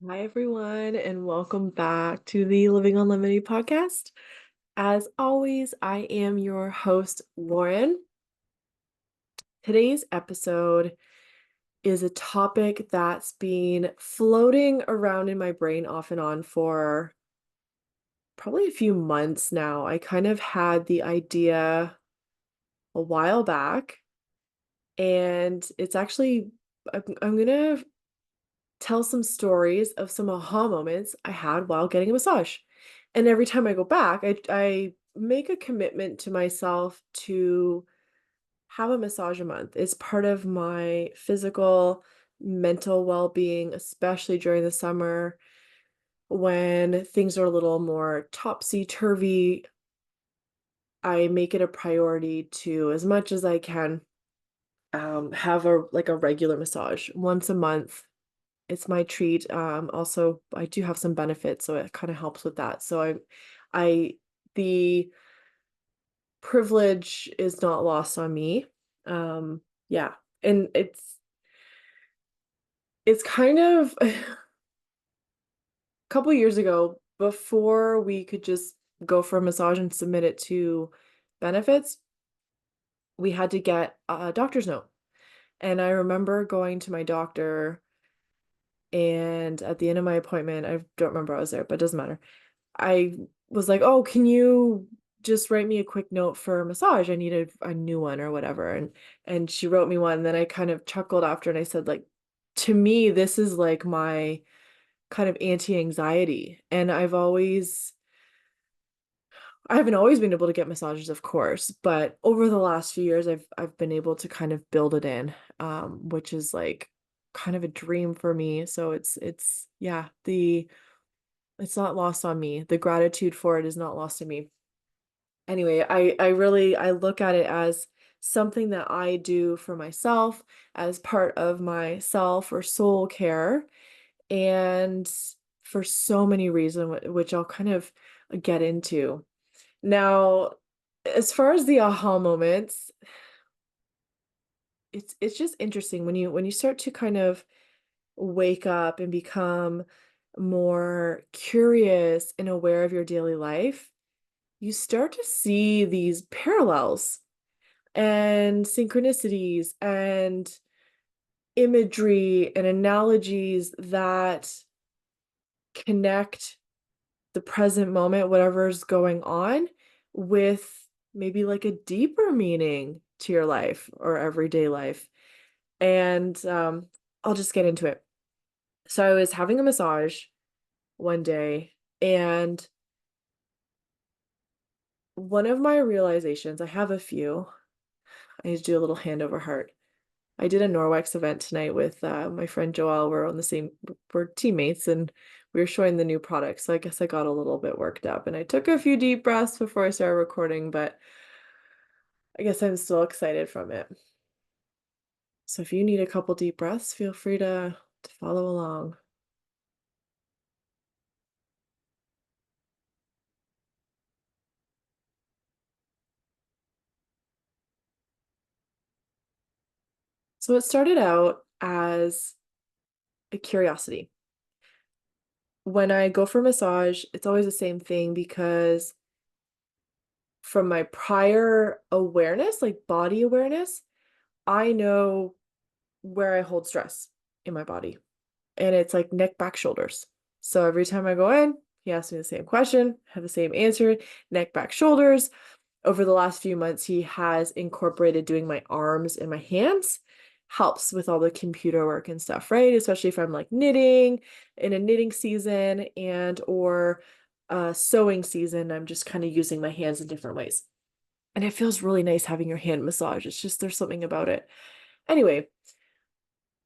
Hi, everyone, and welcome back to the Living Unlimited podcast. As always, I am your host, Lauren. Today's episode is a topic that's been floating around in my brain off and on for probably a few months now. I kind of had the idea a while back, and it's actually, I'm going to tell some stories of some aha moments I had while getting a massage. And every time I go back, I make a commitment to myself to have a massage a month. It's part of my physical, mental well-being, especially during the summer when things are a little more topsy-turvy. I make it a priority to, as much as I can, have a regular massage once a month. It's my treat. Also, I do have some benefits, so it kind of helps with that. So I, the privilege is not lost on me. Yeah, and it's kind of a couple years ago, before we could just go for a massage and submit it to benefits, we had to get a doctor's note. And I remember going to my doctor, and at the end of my appointment, I don't remember I was there, but it doesn't matter. I was like, "Oh, can you just write me a quick note for a massage? I needed a new one or whatever." And she wrote me one, and then I kind of chuckled after and I said, like, to me, this is like my kind of anti-anxiety. And I haven't always been able to get massages, of course, but over the last few years I've been able to kind of build it in, which is like kind of a dream for me. So it's yeah, it's not lost on me. The gratitude for it is not lost on me. Anyway, I look at it as something that I do for myself as part of my self or soul care, and for so many reasons, which I'll kind of get into. Now, as far as the aha moments, it's just interesting when you start to kind of wake up and become more curious and aware of your daily life. You start to see these parallels and synchronicities and imagery and analogies that connect the present moment, whatever's going on, with maybe like a deeper meaning to your life or everyday life. And I'll just get into it. So I was having a massage one day, and one of my realizations, I have a few, I need to do a little hand over heart. I did a Norwex event tonight with my friend Joelle. We're teammates, and we were showing the new product. So I guess I got a little bit worked up, and I took a few deep breaths before I started recording, but I guess I'm still excited from it. So if you need a couple deep breaths, feel free to follow along. So it started out as a curiosity. When I go for massage, it's always the same thing because from my prior awareness, like body awareness, I know where I hold stress in my body. And it's like neck, back, shoulders. So every time I go in, he asks me the same question, have the same answer, neck, back, shoulders. Over the last few months, he has incorporated doing my arms and my hands. Helps with all the computer work and stuff, right? Especially if I'm like knitting in a knitting season and or sewing season, I'm just kind of using my hands in different ways. And it feels really nice having your hand massage. It's just, there's something about it. Anyway,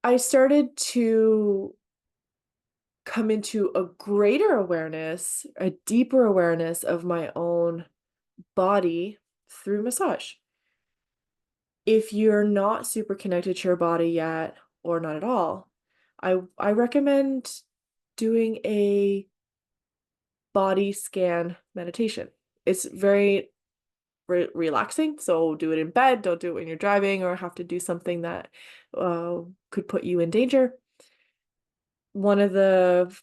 I started to come into a greater awareness, a deeper awareness of my own body through massage. If you're not super connected to your body yet, or not at all, I recommend doing a body scan meditation. It's very relaxing, so do it in bed. Don't do it when you're driving or have to do something that could put you in danger. One of the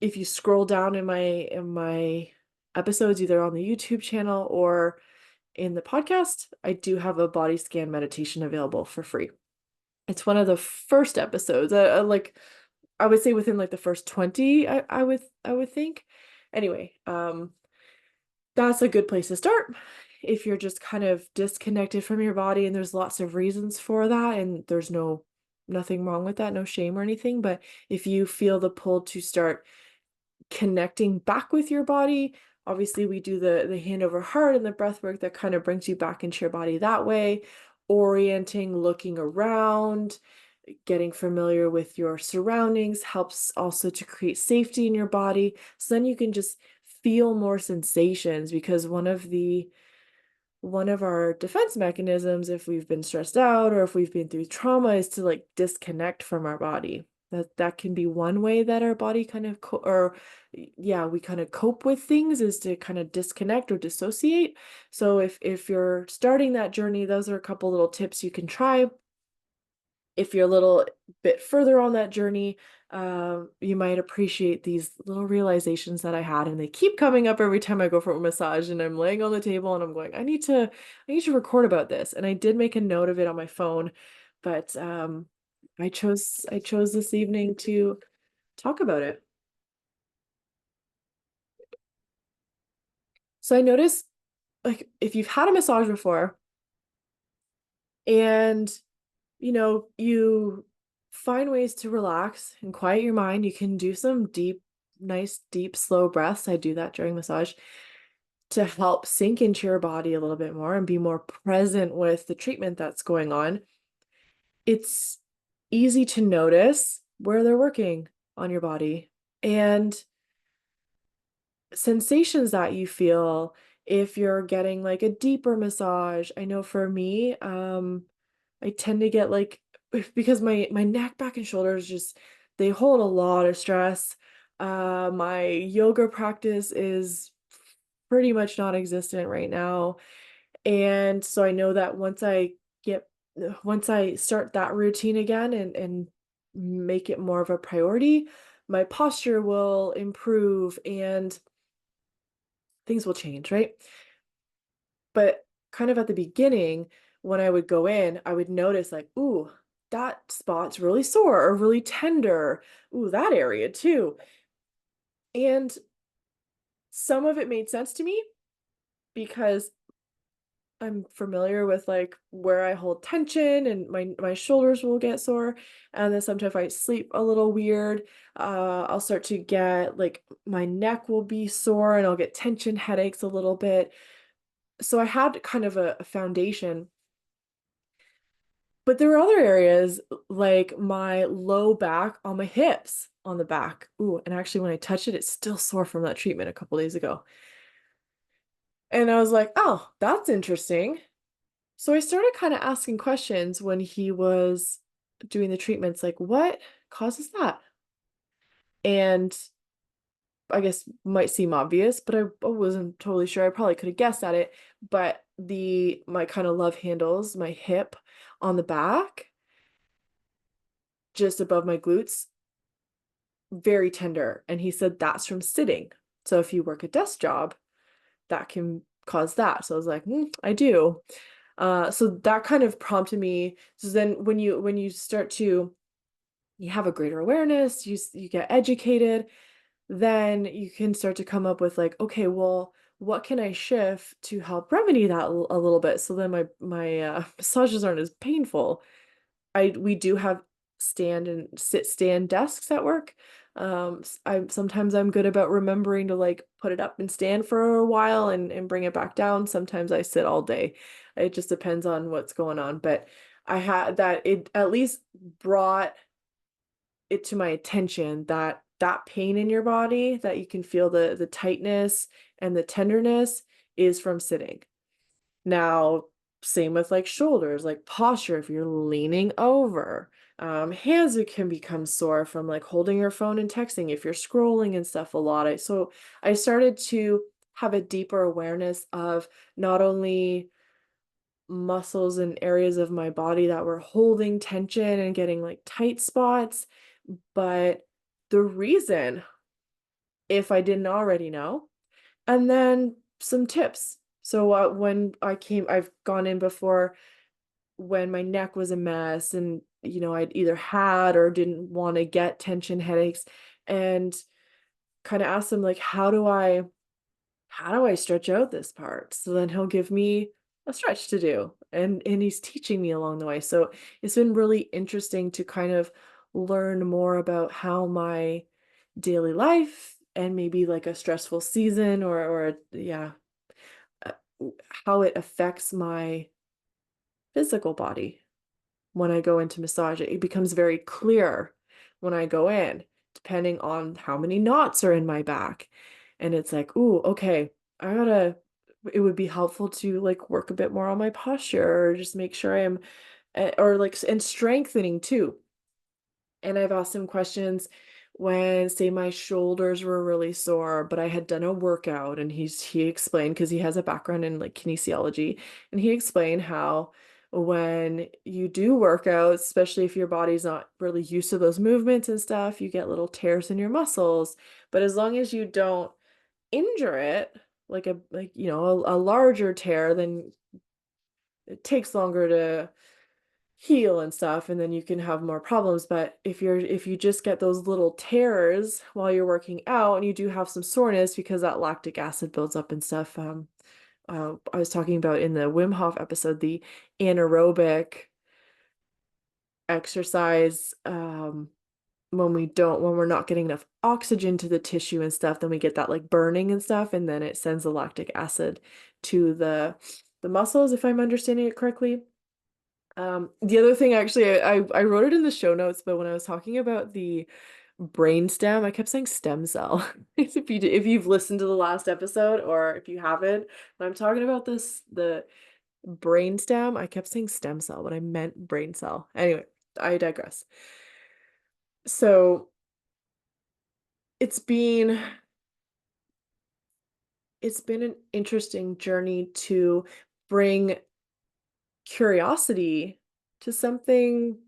if you scroll down in my episodes, either on the YouTube channel or in the podcast, I do have a body scan meditation available for free. It's one of the first episodes, like I would say within like the first 20, I would think. Anyway, that's a good place to start if you're just kind of disconnected from your body, and there's lots of reasons for that, and there's nothing wrong with that, no shame or anything. But if you feel the pull to start connecting back with your body, obviously we do the hand over heart and the breath work that kind of brings you back into your body that way, orienting, looking around, getting familiar with your surroundings helps also to create safety in your body. So then you can just feel more sensations, because one of our defense mechanisms, if we've been stressed out or if we've been through trauma, is to like disconnect from our body. That can be one way that our body kind of we kind of cope with things, is to kind of disconnect or dissociate. So if you're starting that journey, those are a couple little tips you can try. If you're a little bit further on that journey, you might appreciate these little realizations that I had, and they keep coming up every time I go for a massage. And I'm laying on the table and I'm going, I need to record about this. And I did make a note of it on my phone, but I chose this evening to talk about it. So I noticed, like, if you've had a massage before and you find ways to relax and quiet your mind. You can do some nice, deep, slow breaths. I do that during massage to help sink into your body a little bit more and be more present with the treatment that's going on. It's easy to notice where they're working on your body and sensations that you feel if you're getting like a deeper massage. I know for me, I tend to get like, because my neck, back, and shoulders just, they hold a lot of stress. My yoga practice is pretty much non-existent right now. And so I know that get once I start that routine again and make it more of a priority, my posture will improve and things will change, right? But kind of at the beginning, when I would go in, I would notice like, ooh, that spot's really sore or really tender. Ooh, that area too. And some of it made sense to me because I'm familiar with like where I hold tension, and my shoulders will get sore. And then sometimes if I sleep a little weird, I'll start to get like my neck will be sore and I'll get tension headaches a little bit. So I had kind of a foundation. But there were other areas like my low back, on my hips, on the back. Ooh, and actually when I touch it, it's still sore from that treatment a couple days ago. And I was like, oh, that's interesting. So I started kind of asking questions when he was doing the treatments, like, what causes that? And I guess might seem obvious, but I wasn't totally sure. I probably could have guessed at it. But my kind of love handles, my hip on the back, just above my glutes, very tender. And he said that's from sitting. So if you work a desk job, that can cause that. So I was like, I do. So that kind of prompted me. So then when you start to, you have a greater awareness, you get educated, then you can start to come up with like, okay, well, what can I shift to help remedy that a little bit? So then my massages aren't as painful. We do have stand desks at work. I'm good about remembering to like put it up and stand for a while and bring it back down. Sometimes I sit all day. It just depends on what's going on. But I had that, it at least brought it to my attention that that pain in your body, that you can feel the tightness and the tenderness, is from sitting. Now, same with like shoulders, like posture, if you're leaning over. Hands, it can become sore from like holding your phone and texting if you're scrolling and stuff a lot. So I started to have a deeper awareness of not only muscles and areas of my body that were holding tension and getting like tight spots, but the reason if I didn't already know. And then some tips. So when I've gone in before when my neck was a mess and, I'd either had or didn't want to get tension headaches, and kind of asked him like, how do I stretch out this part? So then he'll give me a stretch to do, and he's teaching me along the way. So it's been really interesting to kind of learn more about how my daily life and maybe like a stressful season or uh, how it affects my physical body when I go into massage. It becomes very clear when I go in, depending on how many knots are in my back. And it's like, ooh, okay, I gotta, it would be helpful to like work a bit more on my posture or just make sure I'm, or like, and strengthening too. And I've asked him questions when, say, my shoulders were really sore, but I had done a workout, and he explained because he has a background in like kinesiology, and he explained how when you do workouts, especially if your body's not really used to those movements and stuff, you get little tears in your muscles. But as long as you don't injure it, a larger tear, then it takes longer to heal and stuff, and then you can have more problems. But if you just get those little tears while you're working out and you do have some soreness because that lactic acid builds up and stuff. I was talking about in the Wim Hof episode, the anaerobic exercise, when we're not getting enough oxygen to the tissue and stuff, then we get that like burning and stuff, and then it sends the lactic acid to the muscles, if I'm understanding it correctly. The other thing, actually, I wrote it in the show notes, but when I was talking about the brain stem, I kept saying stem cell. If you've listened to the last episode, or if you haven't, when I'm talking about the brain stem, I kept saying stem cell, but I meant brain cell. Anyway, I digress. So it's been it's been an interesting journey to bring curiosity to something.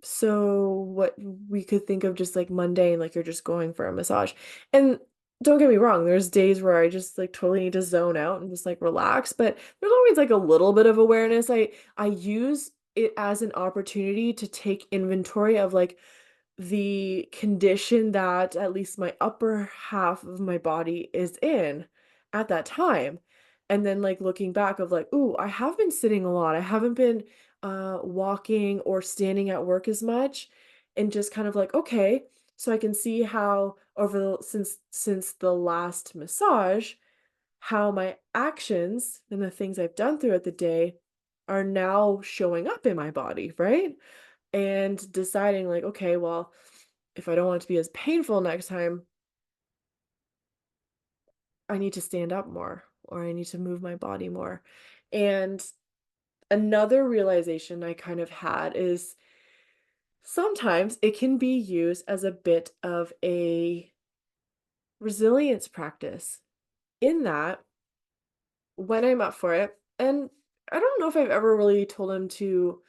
So what we could think of just like mundane, like you're just going for a massage. And don't get me wrong, there's days where I just like totally need to zone out and just like relax, but there's always like a little bit of awareness. I use it as an opportunity to take inventory of like the condition that at least my upper half of my body is in at that time. And then like looking back of like, ooh, I have been sitting a lot. I haven't been walking or standing at work as much. And just kind of like, okay, so I can see how since the last massage, how my actions and the things I've done throughout the day are now showing up in my body, right? And deciding like, okay, well, if I don't want it to be as painful next time, I need to stand up more or I need to move my body more. And another realization I kind of had is sometimes it can be used as a bit of a resilience practice, in that when I'm up for it, and I don't know if I've ever really told him to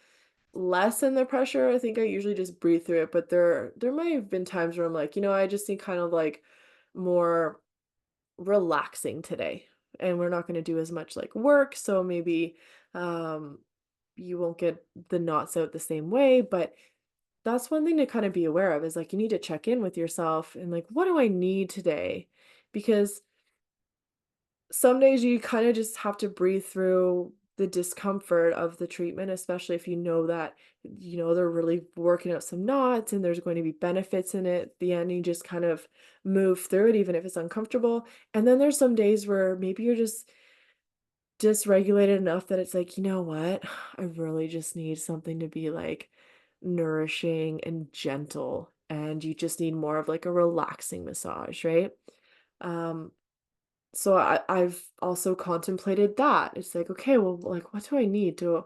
lessen the pressure. I think I usually just breathe through it, but there might have been times where I'm like, I just need kind of like more relaxing today. And we're not going to do as much like work, so maybe um you won't get the knots out the same way, but that's one thing to kind of be aware of, is like you need to check in with yourself and like, what do I need today? Because some days you kind of just have to breathe through the discomfort of the treatment, especially if you know that, they're really working out some knots and there's going to be benefits in it at the end. You just kind of move through it, even if it's uncomfortable. And then there's some days where maybe you're just dysregulated enough that it's like, you know what? I really just need something to be like nourishing and gentle. And you just need more of like a relaxing massage, right? Um, so I've also contemplated that. It's like, okay, well, like, what do I need to,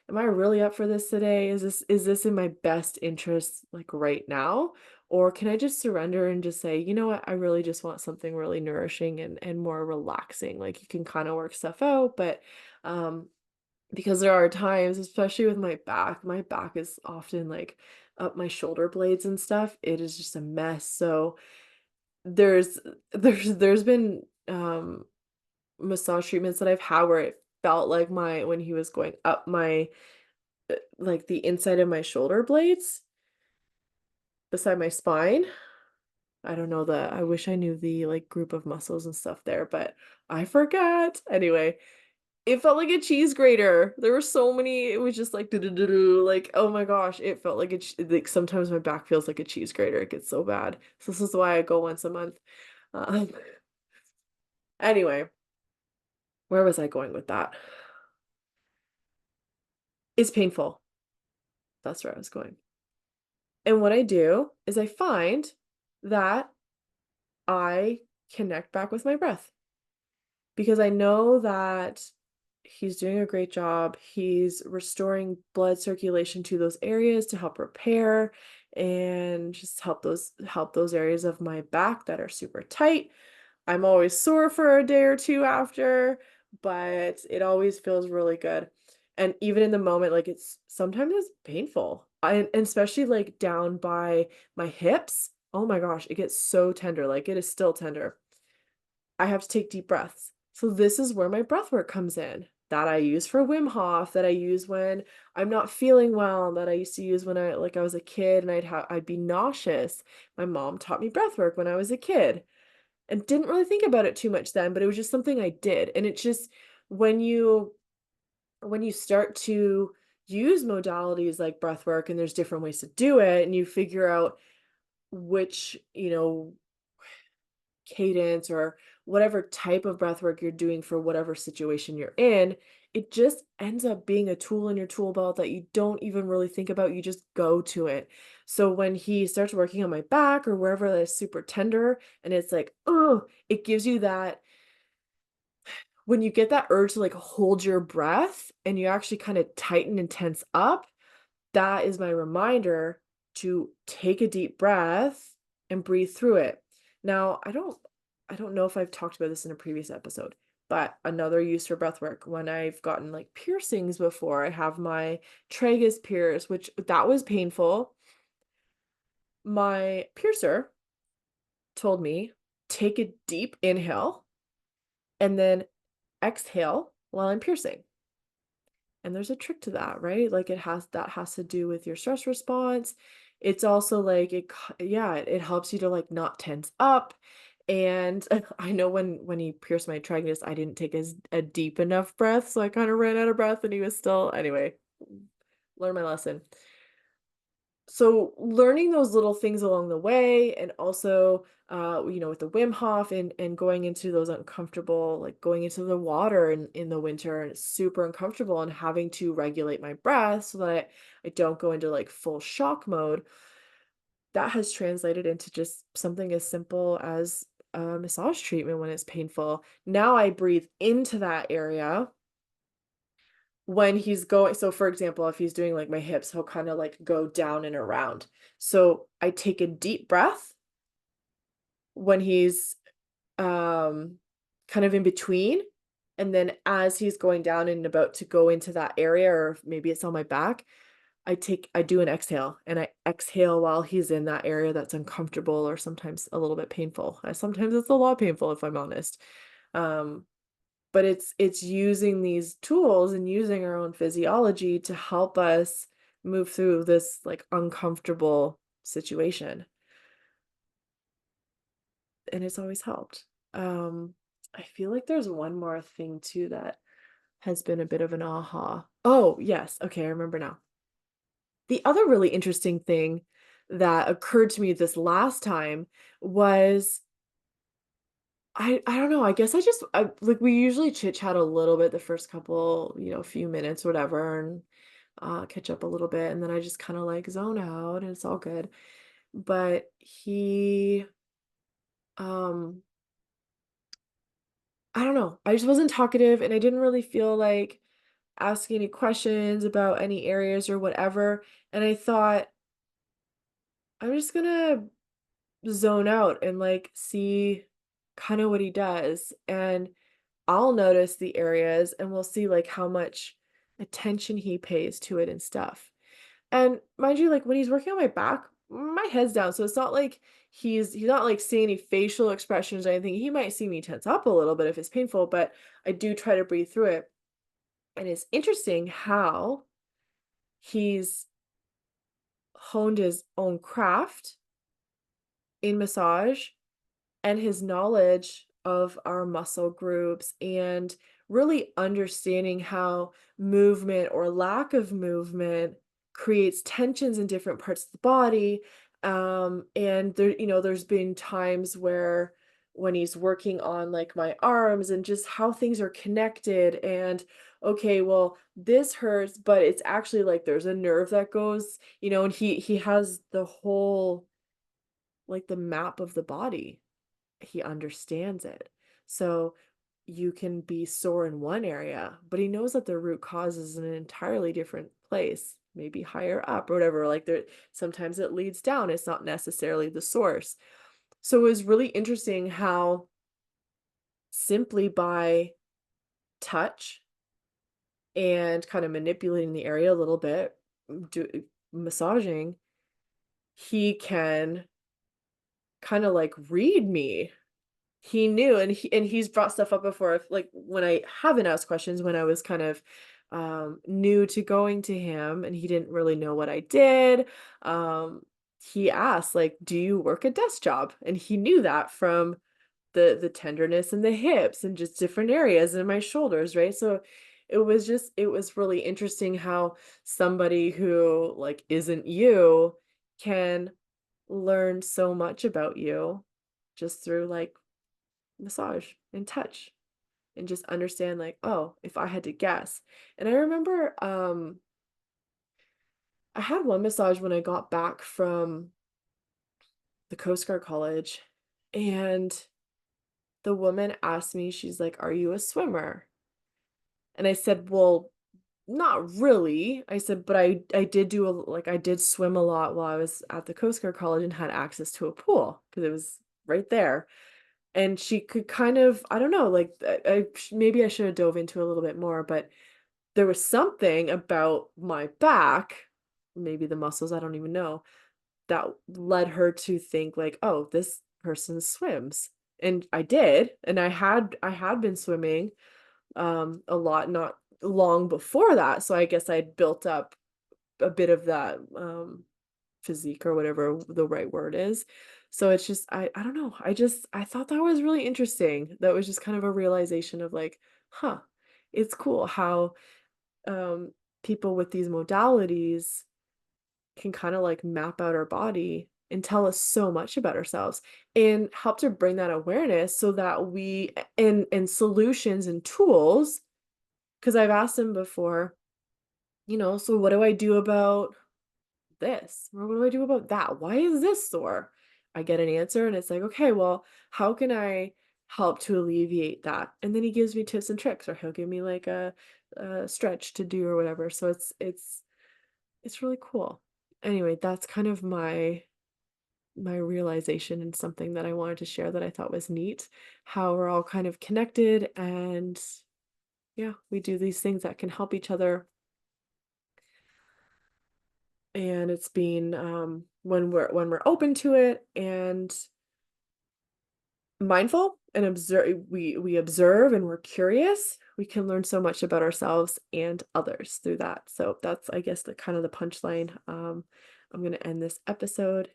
am I really up for this today? Is this in my best interest, like right now? Or can I just surrender and just say, you know what, I really just want something really nourishing and more relaxing. Like you can kind of work stuff out, but um, because there are times, especially with my back is often like up my shoulder blades and stuff. It is just a mess. So there's there's been, massage treatments that I've had where it felt like my when he was going up my, like, the inside of my shoulder blades beside my spine. I don't know I wish I knew the, like, group of muscles and stuff there, but I forgot. Anyway, it felt like a cheese grater. There were so many it was just like, "Do-do-do-do," like, oh my gosh, it felt like like, sometimes my back feels like a cheese grater, it gets so bad. So this is why I go once a month. Um, anyway, where was I going with that? It's painful. That's where I was going. And what I do is I find that I connect back with my breath because I know that he's doing a great job. He's restoring blood circulation to those areas to help repair and just help those areas of my back that are super tight. I'm always sore for a day or 2 after, but it always feels really good. And even in the moment, like, sometimes it's painful. And especially, like, down by my hips, oh my gosh, it gets so tender, like, it is still tender. I have to take deep breaths. So this is where my breath work comes in, that I use for Wim Hof, that I use when I'm not feeling well, that I used to use when I was a kid and I'd be nauseous. My mom taught me breath work when I was a kid and didn't really think about it too much then, but it was just something I did. And it's just when you when you start to use modalities like breath work and there's different ways to do it and you figure out which, cadence or whatever type of breath work you're doing for whatever situation you're in, it just ends up being a tool in your tool belt that you don't even really think about. You just go to it. So when he starts working on my back or wherever that is super tender and it's like, oh, it gives you that when you get that urge to like hold your breath and you actually kind of tighten and tense up, that is my reminder to take a deep breath and breathe through it. Now, I don't know if I've talked about this in a previous episode, but another use for breath work when I've gotten like piercings before, I have my tragus pierced, which that was painful. My piercer told me take a deep inhale and then exhale while I'm piercing. And there's a trick to that, right? Like that has to do with your stress response. It's also like yeah, it helps you to like not tense up. And I know when he pierced my tragus, I didn't take a deep enough breath, so I kind of ran out of breath and he was still anyway, learn my lesson. So learning those little things along the way and also with the Wim Hof and going into those uncomfortable like going into the water in the winter and it's super uncomfortable and having to regulate my breath so that I don't go into like full shock mode, that has translated into just something as simple as a massage treatment when it's painful. Now I breathe into that area when he's going so for example, if he's doing like my hips, he'll kind of like go down and around. So I take a deep breath when he's um kind of in between. And then as he's going down and about to go into that area, or maybe it's on my back, I do an exhale and I exhale while he's in that area that's uncomfortable or sometimes a little bit painful. Sometimes it's a lot painful if I'm honest. Um, but it's using these tools and using our own physiology to help us move through this like uncomfortable situation, and it's always helped. I feel like there's one more thing too that has been a bit of an aha. Oh yes, okay, I remember now. The other really interesting thing that occurred to me this last time was I don't know, I guess like we usually chit chat a little bit the first couple, few minutes, whatever, and catch up a little bit, and then I just kind of like zone out and it's all good. But um, I don't know, I just wasn't talkative and I didn't really feel like asking any questions about any areas or whatever. And I thought, I'm just gonna zone out and like see kind of what he does. And I'll notice the areas and we'll see like how much attention he pays to it and stuff. And mind you, like when he's working on my back, my head's down, so it's not like he's not, like, seeing any facial expressions or anything. He might see me tense up a little bit if it's painful, but I do try to breathe through it, and it's interesting how he's honed his own craft in massage and his knowledge of our muscle groups and really understanding how movement or lack of movement creates tensions in different parts of the body. And there, there's been times where when he's working on like my arms and just how things are connected and okay, well, this hurts, but it's actually like there's a nerve that goes, and he has the whole like the map of the body. He understands it. So you can be sore in one area, but he knows that the root cause is in an entirely different place, maybe higher up or whatever. Like there, sometimes it leads down. It's not necessarily the source. So it was really interesting how simply by touch and kind of manipulating the area a little bit, massaging, he can kind of like read me. He knew, and he's brought stuff up before, if like, when I haven't asked questions, when I was kind of, new to going to him and he didn't really know what I did, he asked, like, "Do you work a desk job?" And he knew that from the tenderness in the hips and just different areas in my shoulders, right? So it was really interesting how somebody who, like, isn't you can learn so much about you just through, like, massage and touch and just understand like, oh, if I had to guess. And I remember I had one massage when I got back from the Coast Guard college and the woman asked me, she's like, "Are you a swimmer?" And I said, "Well, not really." I said, "But I did do I did swim a lot while I was at the Coast Guard college and had access to a pool because it was right there." And she could kind of, I don't know, like maybe I should have dove into a little bit more, but there was something about my back, maybe the muscles, I don't even know, that led her to think like, "Oh, this person swims." And I did, and I had been swimming a lot not long before that, so I guess I'd built up a bit of that physique or whatever the right word is. So it's just I don't know. I thought that was really interesting. That was just kind of a realization of like, huh, it's cool how um people with these modalities can kind of like map out our body and tell us so much about ourselves and help to bring that awareness so that we and solutions and tools, because I've asked them before, so what do I do about this? Or what do I do about that? Why is this sore? I get an answer and it's like, okay, well, how can I help to alleviate that? And then he gives me tips and tricks, or he'll give me like a stretch to do or whatever. So it's really cool. Anyway, that's kind of my realization and something that I wanted to share that I thought was neat. How we're all kind of connected and yeah, we do these things that can help each other. And it's been when we're open to it and mindful and observe, we observe and we're curious, we can learn so much about ourselves and others through that. So that's, I guess, the kind of the punchline. I'm going to end this episode,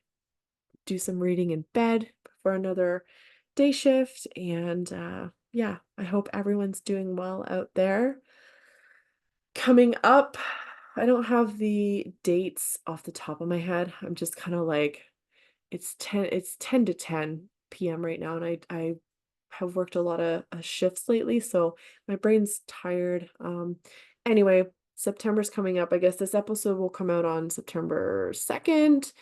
do some reading in bed for another day shift, and yeah, I hope everyone's doing well out there. Coming up, I don't have the dates off the top of my head. I'm just kind of like, it's 10 to 10 p.m. right now, and I have worked a lot of shifts lately, so my brain's tired. Anyway, September's coming up. I guess this episode will come out on September 2nd.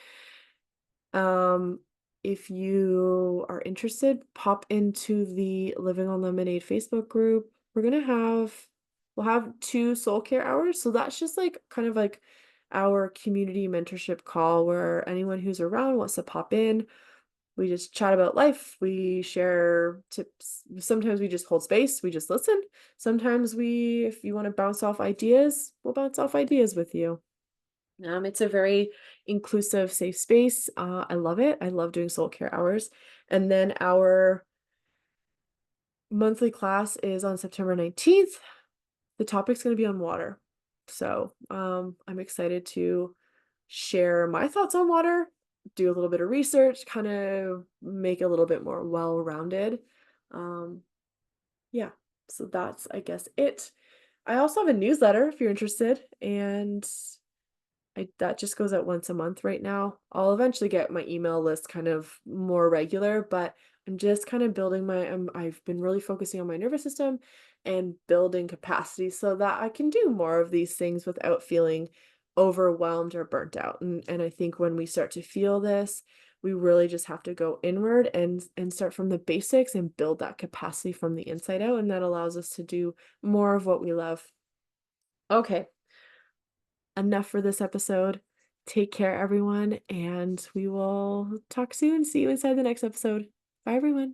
Um, if you are interested, pop into the Living on Lemonade Facebook group. We'll have 2 soul care hours. So that's just like kind of like our community mentorship call where anyone who's around wants to pop in. We just chat about life. We share tips. Sometimes we just hold space. We just listen. Sometimes if you want to bounce off ideas, we'll bounce off ideas with you. It's a very inclusive, safe space. I love it. I love doing soul care hours. And then our monthly class is on September 19th. The topic's going to be on water. So I'm excited to share my thoughts on water, do a little bit of research, kind of make it a little bit more well-rounded. Um, yeah, so that's, I guess, it. I also have a newsletter if you're interested, and that just goes out once a month right now. I'll eventually get my email list kind of more regular, but I'm just kind of building I've been really focusing on my nervous system and building capacity so that I can do more of these things without feeling overwhelmed or burnt out. And I think when we start to feel this, we really just have to go inward and start from the basics and build that capacity from the inside out. And that allows us to do more of what we love. Okay, enough for this episode. Take care, everyone, and we will talk soon. See you inside the next episode. Bye, everyone.